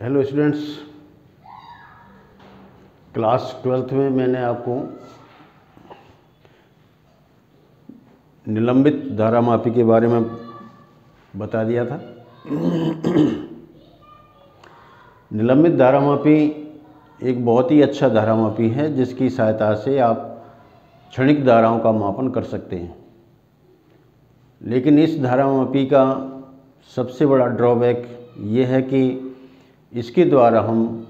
Hello students, class 12th में मैंने आपको निलंबित धारामापी के बारे में बता दिया था। निलंबित धारामापी एक बहुत ही अच्छा धारामापी है जिसकी सहायता से आप क्षणिक धाराओं का मापन कर सकते हैं। लेकिन इस धारामापी का सबसे बड़ा ड्रॉबैक ये है कि इसके द्वारा हम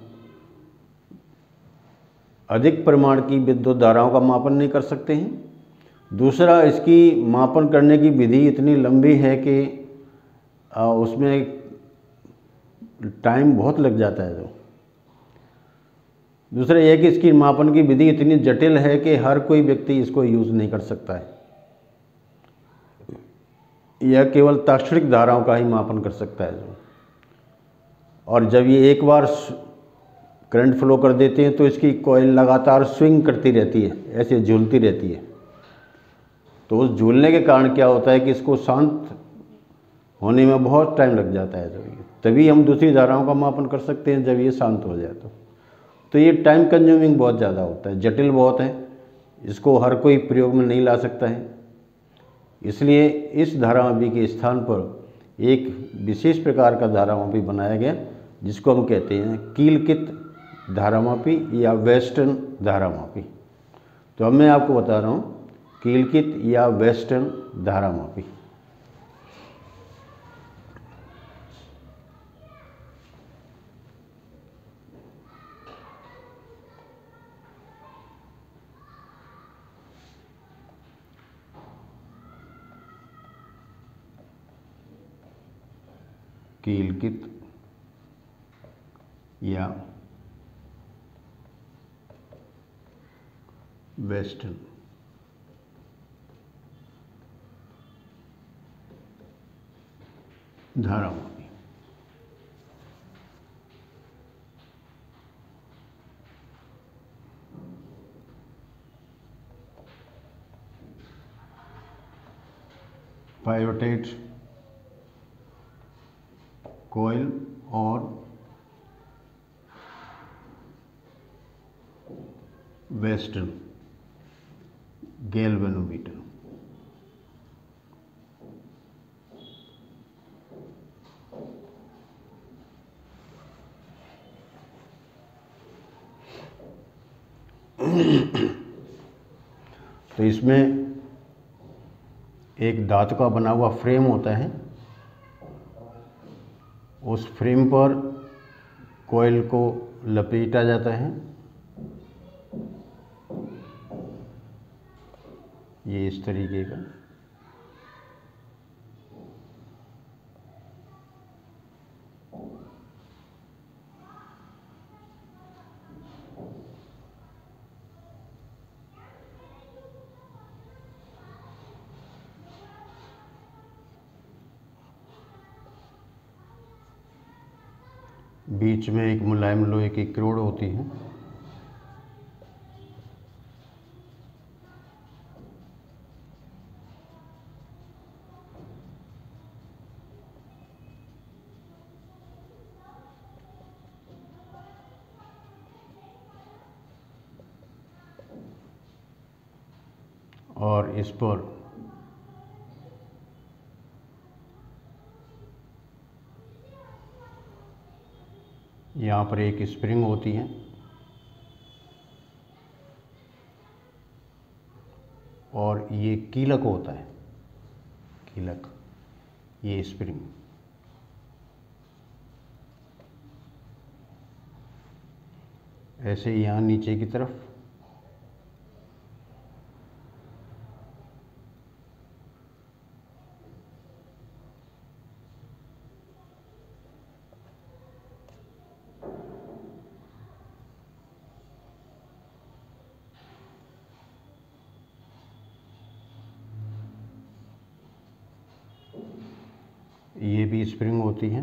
अधिक परिमाण की विद्युत धाराओं का मापन नहीं कर सकते हैं। दूसरा, इसकी मापन करने की विधि इतनी लंबी है कि उसमें टाइम बहुत लग जाता है। दूसरा यह कि इसकी मापन की विधि इतनी जटिल है कि हर कोई व्यक्ति इसको यूज़ नहीं कर सकता है। यह केवल तात्क्षणिक धाराओं का ही मापन कर सकता है और जब ये एक बार करंट फ्लो कर देते हैं तो इसकी कॉइल लगातार स्विंग करती रहती है, ऐसे झूलती रहती है। तो उस झूलने के कारण क्या होता है कि इसको शांत होने में बहुत टाइम लग जाता है। तभी हम दूसरी धाराओं का मापन कर सकते हैं जब ये शांत हो जाए। तो ये टाइम कंज्यूमिंग बहुत ज़्यादा होता है, जटिल बहुत है, इसको हर कोई प्रयोग में नहीं ला सकता है। इसलिए इस धारामापी के स्थान पर एक विशेष प्रकार का धारामापी बनाया गया जिसको हम कहते हैं कीलकित धारामापी या वेस्टर्न धारामापी। तो अब मैं आपको बता रहा हूँ कीलकित या वेस्टर्न धारामापी। कीलकित या वेस्टर्न धारामापी। पाइवोटेड कॉइल और वेस्टर्न गैल्वेनोमीटर। तो इसमें एक धातु का बना हुआ फ्रेम होता है, उस फ्रेम पर कॉइल को लपेटा जाता है। ये इस तरीके का बीच में एक मुलायम लोहे की क्रोड होती है। और इस पर यहाँ पर एक स्प्रिंग होती है और ये कीलक होता है, कीलक, ये स्प्रिंग। ऐसे यहाँ नीचे की तरफ ये भी स्प्रिंग होती है।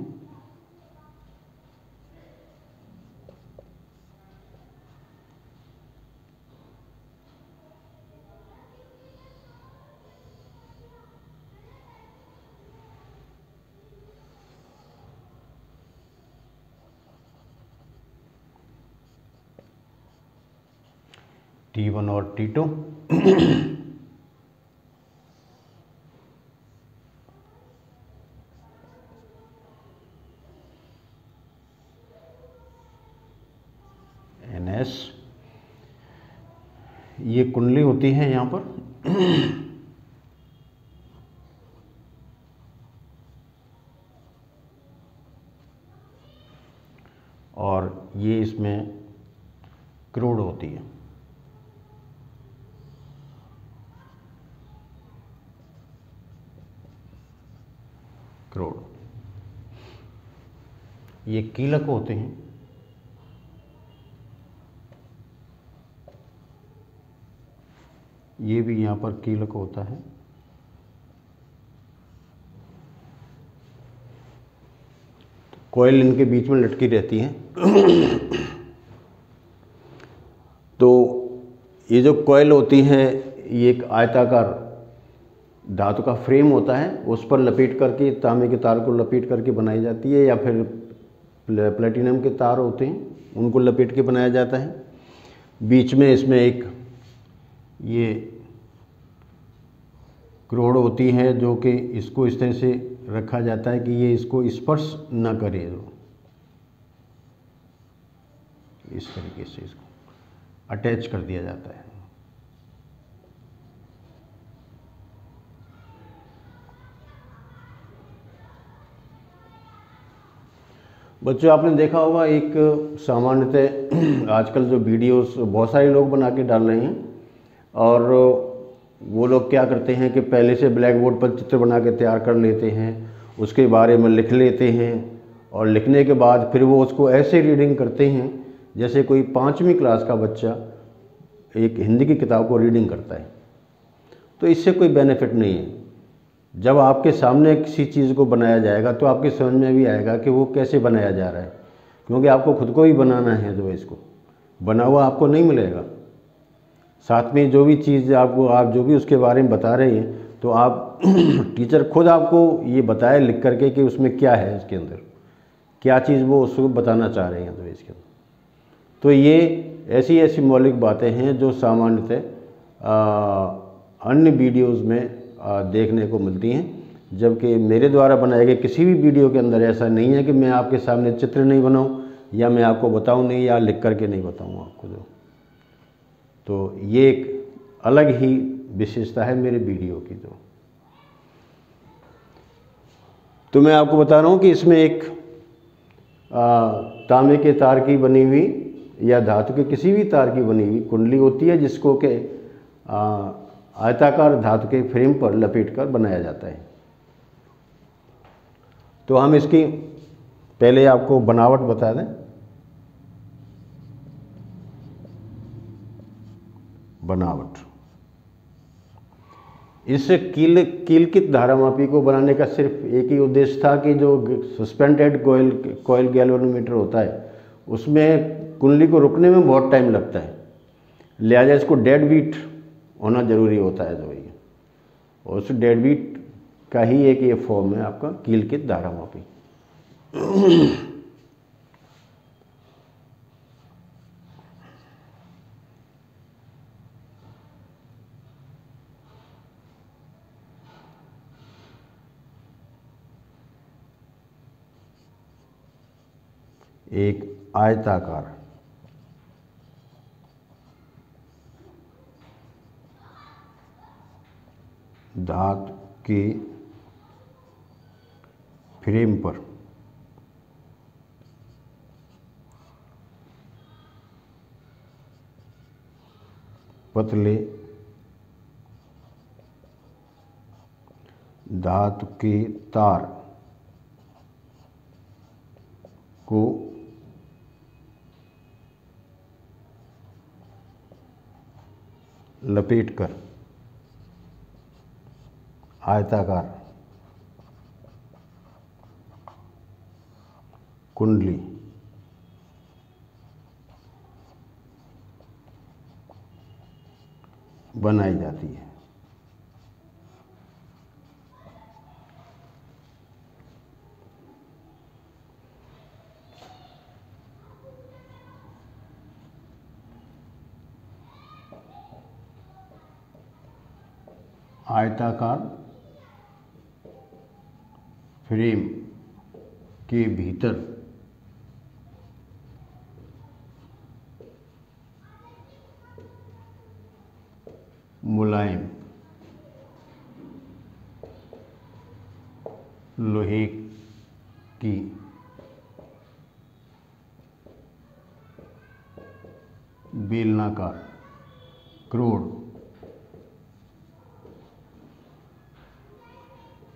T1 और T2। NS, ये कुंडली होती है यहाँ पर। और ये इसमें क्रोड होती है। क्रोड, ये कीलक होते हैं। ये भी यहाँ पर कीलक होता है। कॉइल इनके बीच में लटकी रहती है। तो ये जो कॉइल होती है, ये एक आयताकार धातु का फ्रेम होता है, उस पर लपेट करके, तांबे के तार को लपेट करके बनाई जाती है, या फिर प्लेटिनम के तार होते हैं उनको लपेट के बनाया जाता है। बीच में इसमें एक ये क्रोड होती है, जो कि इसको इस तरह से रखा जाता है कि ये इसको स्पर्श न करे। इस तरीके से इसको अटैच कर दिया जाता है। बच्चों, आपने देखा होगा एक सामान्यतः आजकल जो वीडियोस बहुत सारे लोग बना के डाल रहे हैं, और वो लोग क्या करते हैं कि पहले से ब्लैक बोर्ड पर चित्र बना के तैयार कर लेते हैं, उसके बारे में लिख लेते हैं, और लिखने के बाद फिर वो उसको ऐसे रीडिंग करते हैं जैसे कोई 5वीं क्लास का बच्चा एक हिंदी की किताब को रीडिंग करता है। तो इससे कोई बेनिफिट नहीं है। जब आपके सामने किसी चीज़ को बनाया जाएगा तो आपके समझ में भी आएगा कि वो कैसे बनाया जा रहा है, क्योंकि आपको खुद को ही बनाना है। जो इसको बना हुआ आपको नहीं मिलेगा। साथ में जो भी चीज़ आपको, आप जो भी उसके बारे में बता रहे हैं, तो आप टीचर खुद आपको ये बताए लिख करके कि उसमें क्या है, इसके अंदर क्या चीज़ वो उसको बताना चाह रहे हैं। तो इसके अंदर तो ये ऐसी ऐसी मौलिक बातें हैं जो सामान्यतः अन्य वीडियोज़ में देखने को मिलती हैं, जबकि मेरे द्वारा बनाए गए किसी भी वीडियो के अंदर ऐसा नहीं है कि मैं आपके सामने चित्र नहीं बनाऊं, या मैं आपको बताऊं नहीं, या लिख करके नहीं बताऊं आपको। तो ये एक अलग ही विशेषता है मेरे वीडियो की। तो मैं आपको बता रहा हूं कि इसमें एक तांबे के तार की बनी हुई या धातु के किसी भी तार की बनी हुई कुंडली होती है, जिसको के आयताकार धातु के फ्रेम पर लपेट कर बनाया जाता है। तो हम इसकी पहले आपको बनावट बता दें। बनावट, इस कीलकित धारामापी को बनाने का सिर्फ एक ही उद्देश्य था कि जो सस्पेंडेड कॉइल गैल्वेनोमीटर होता है, उसमें कुंडली को रुकने में बहुत टाइम लगता है, लिहाजा इसको डेड बीट होना ज़रूरी होता है। जो ये, और उस डेड बीट का ही एक ये फॉर्म है आपका कीलकित धारामापी। एक आयताकार धातु के फ्रेम पर पतले धातु के तार को लपेटकर आयताकार कुंडली बनाई जाती है। आयताकार फ्रेम के भीतर मुलायम लोहे की बेलनाकार क्रोड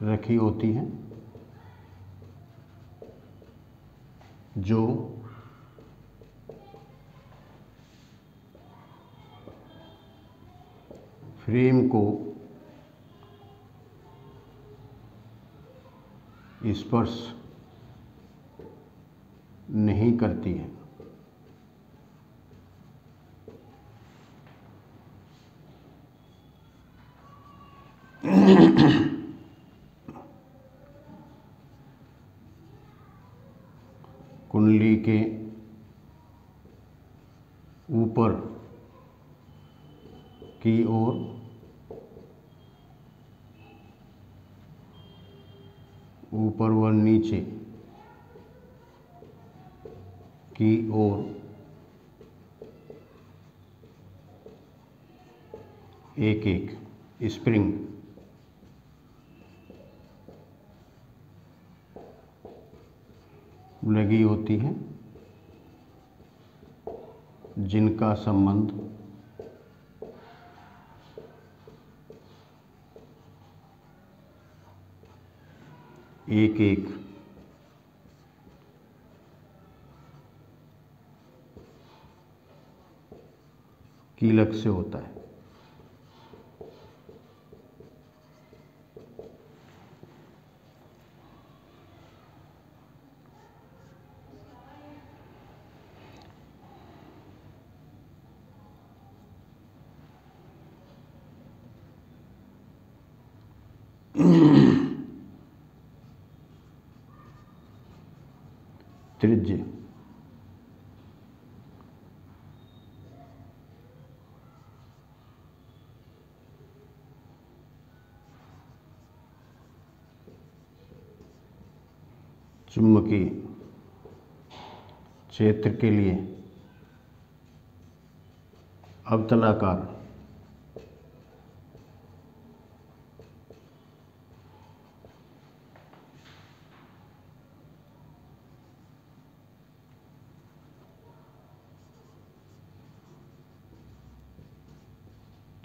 रखी होती हैं जो फ्रेम को स्पर्श नहीं करती है। कुंडली के ऊपर की ओर ऊपर व नीचे की ओर एक एक स्प्रिंग लगी होती हैं जिनका संबंध एक एक कीलक से होता है। त्रिज्य चुंबकीय क्षेत्र के लिए अवतलाकार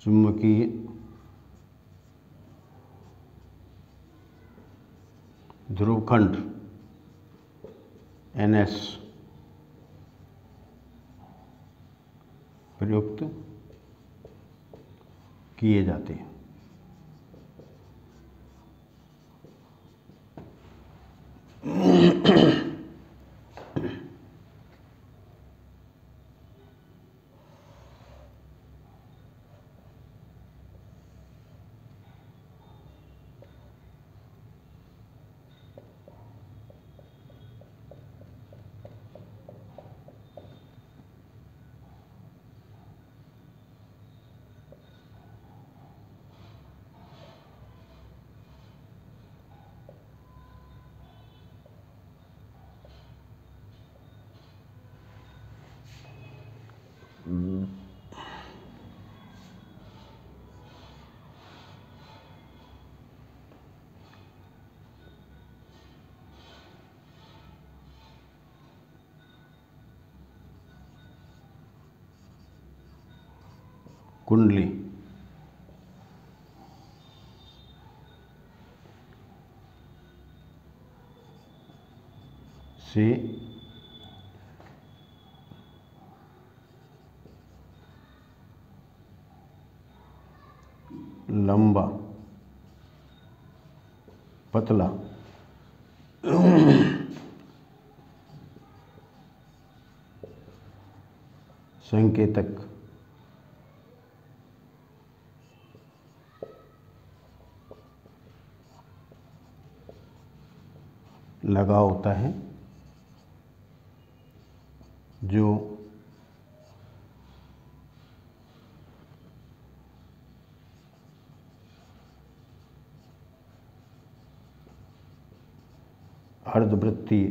चुंबकीय ध्रुवखंड NS प्रयुक्त किए जाते हैं। कुंडली से लंबा पतला संकेतक लगा होता है जो अर्धवृत्तीय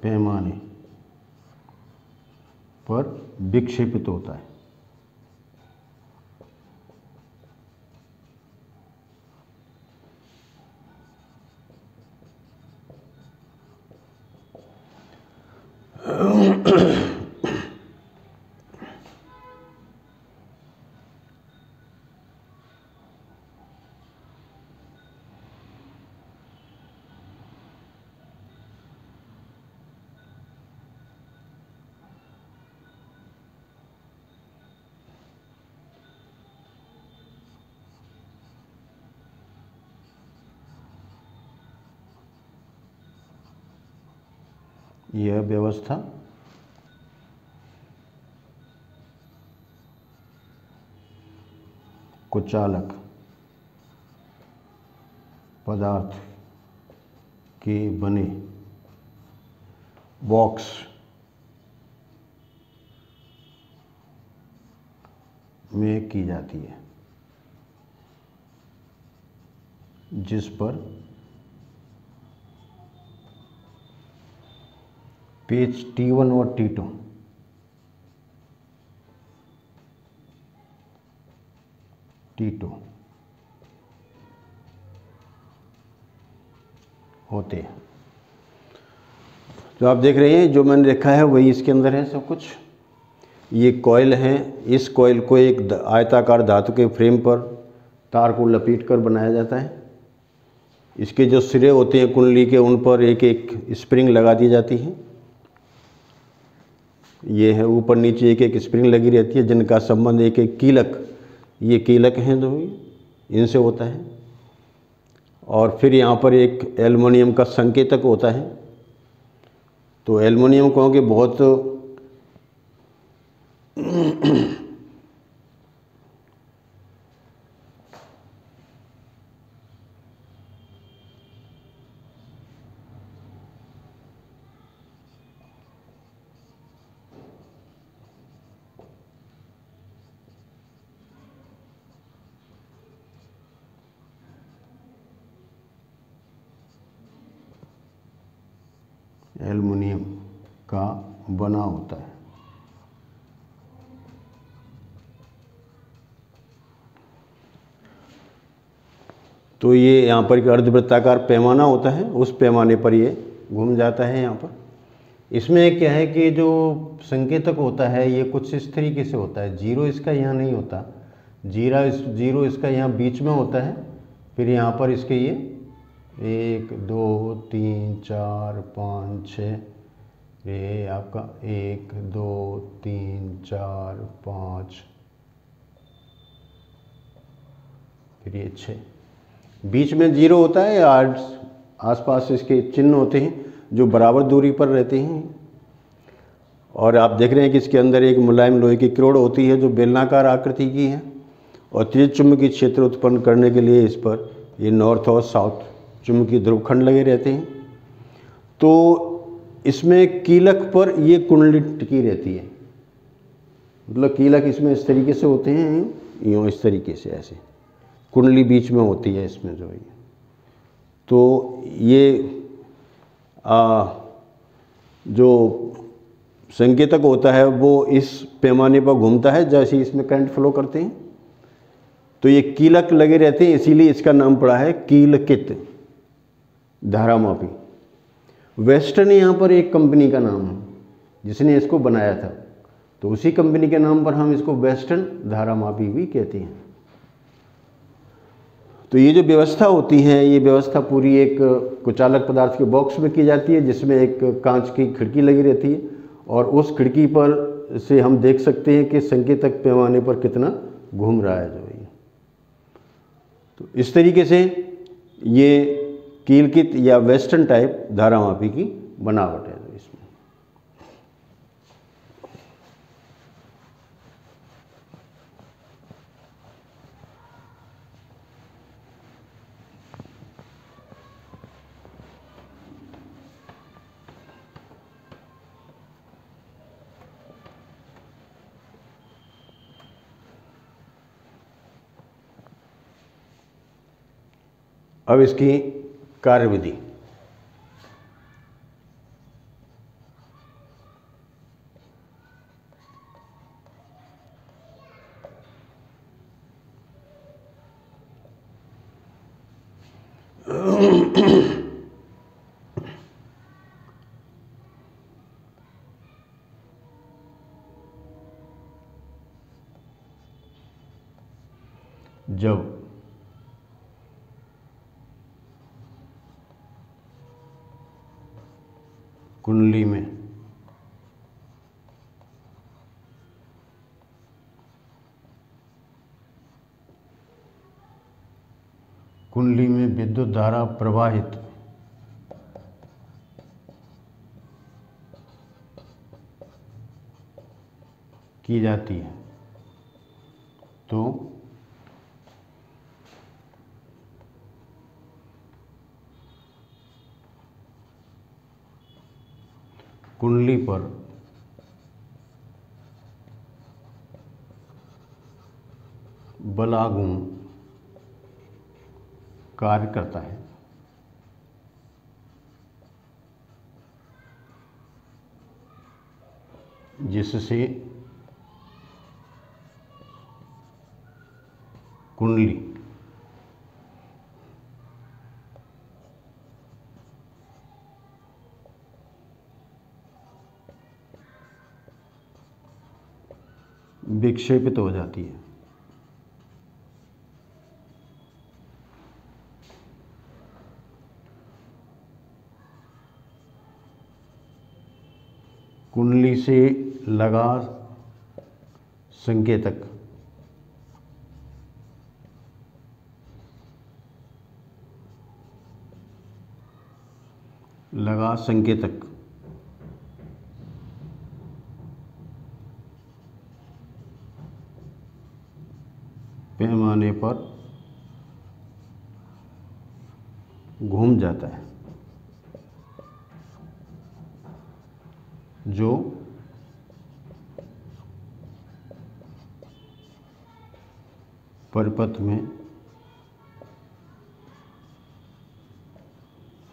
पैमाने पर विक्षेपित होता है। यह व्यवस्था कुचालक पदार्थ के बने बॉक्स में की जाती है, जिस पर पेच T1 और T2 होते हैं। तो आप देख रहे हैं जो मैंने देखा है वही इसके अंदर है सब कुछ। ये कॉइल है, इस कॉइल को एक आयताकार धातु के फ्रेम पर तार को लपेट कर बनाया जाता है। इसके जो सिरे होते हैं कुंडली के, उन पर एक एक स्प्रिंग लगा दी जाती है। ये है ऊपर नीचे एक एक स्प्रिंग लगी रहती है, जिनका संबंध एक एक कीलक, ये कीलक हैं जो इनसे होता है। और फिर यहाँ पर एक एल्युमिनियम का संकेतक होता है। तो एल्युमिनियम क्योंकि बहुत एल्युमिनियम का बना होता है। तो ये यहाँ पर एक अर्धवृत्ताकार पैमाना होता है, उस पैमाने पर ये घूम जाता है। यहाँ पर इसमें क्या है कि जो संकेतक होता है ये कुछ इस तरीके से होता है। जीरो इसका यहाँ नहीं होता, जीरो इसका यहाँ बीच में होता है। फिर यहाँ पर इसके ये 1 2 3 4 5 6, ये आपका 1 2 3 4 5, फिर ये 6, बीच में जीरो होता है। आसपास इसके चिन्ह होते हैं जो बराबर दूरी पर रहते हैं। और आप देख रहे हैं कि इसके अंदर एक मुलायम लोहे की क्रोड होती है जो बेलनाकार आकृति की है, और तेज चुंबकीय क्षेत्र उत्पन्न करने के लिए इस पर ये नॉर्थ और साउथ चुंबकीय ध्रुवखंड लगे रहते हैं। तो इसमें कीलक पर ये कुंडली टिकी रहती है, मतलब कीलक इसमें इस तरीके से होते हैं, यूँ इस तरीके से ऐसे कुंडली बीच में होती है इसमें जो है। तो ये जो संकेतक होता है वो इस पैमाने पर घूमता है जैसे इसमें करंट फ्लो करते हैं। तो ये कीलक लगे रहते हैं, इसीलिए इसका नाम पड़ा है कीलकित धारामापी। वेस्टर्न यहाँ पर एक कंपनी का नाम है जिसने इसको बनाया था, तो उसी कंपनी के नाम पर हम इसको वेस्टर्न धारामापी भी कहते हैं। तो ये जो व्यवस्था होती है, ये व्यवस्था पूरी एक कुचालक पदार्थ के बॉक्स में की जाती है, जिसमें एक कांच की खिड़की लगी रहती है, और उस खिड़की पर से हम देख सकते हैं कि संकेतक पैमाने पर कितना घूम रहा है जो ये। तो इस तरीके से ये कीलकित या वेस्टर्न टाइप धारामापी की बनावट है इसमें। अब इसकी कार्यविधि। जब कुंडली में विद्युत धारा प्रवाहित की जाती है तो कुंडली पर बलागुण कार्य करता है, जिससे कुंडली विक्षेपित हो जाती है। कुंडली से लगा संकेतक पैमाने पर घूम जाता है, जो परिपथ में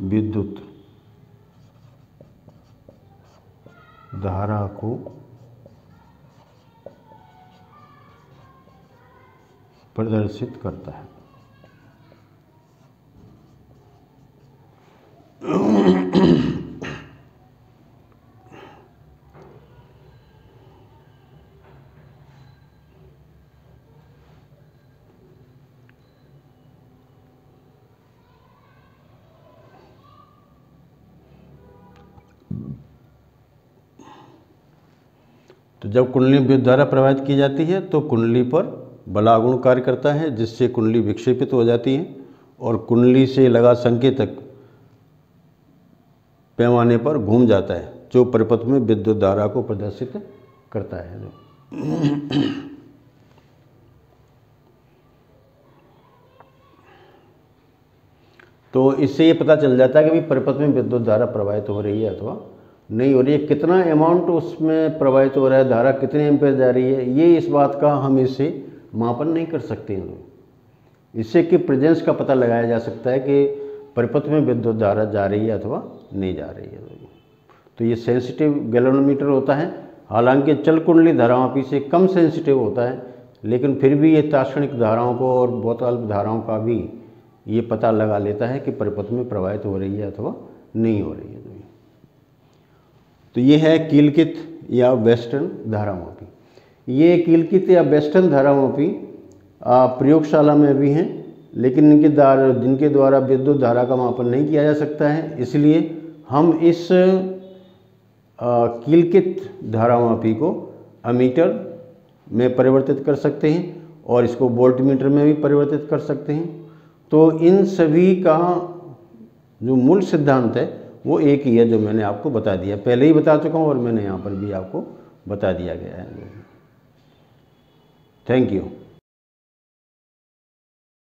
विद्युत धारा को प्रदर्शित करता है। तो जब कुंडली में विद्युत धारा प्रवाहित की जाती है तो कुंडली पर बलागुण कार्य करता है, जिससे कुंडली विक्षेपित हो जाती है और कुंडली से लगा संकेतक पैमाने पर घूम जाता है, जो परिपथ में विद्युत धारा को प्रदर्शित करता है। तो इससे ये पता चल जाता है कि परिपथ में विद्युत धारा प्रवाहित हो रही है अथवा नहीं हो रही है, कितना अमाउंट उसमें प्रवाहित हो रहा है, धारा कितने एम्पीयर जा रही है, ये इस बात का हम इससे मापन नहीं कर सकते हैं। इससे कि प्रेजेंस का पता लगाया जा सकता है कि परिपथ में विद्युत धारा जा रही है अथवा नहीं जा रही है। तो ये सेंसिटिव गैल्वेनोमीटर होता है, हालांकि चल कुंडली धारामापी से कम सेंसिटिव होता है, लेकिन फिर भी ये तात्क्षणिक धाराओं को और बहुत अल्प धाराओं का भी ये पता लगा लेता है कि परिपथ में प्रवाहित हो रही है अथवा नहीं हो रही है। तो ये है कीलकित या वेस्टर्न धारामापी। ये कीलकित या वेस्टर्न धारामापी प्रयोगशाला में भी हैं, लेकिन जिनके द्वारा विद्युत धारा का मापन नहीं किया जा सकता है, इसलिए हम इस कीलकित धारामापी को अमीटर में परिवर्तित कर सकते हैं और इसको वोल्टमीटर में भी परिवर्तित कर सकते हैं। तो इन सभी का जो मूल सिद्धांत है वो एक ही है, जो मैंने आपको बता दिया, पहले ही बता चुका हूँ और मैंने यहाँ पर भी आपको बता दिया गया है। Thank you.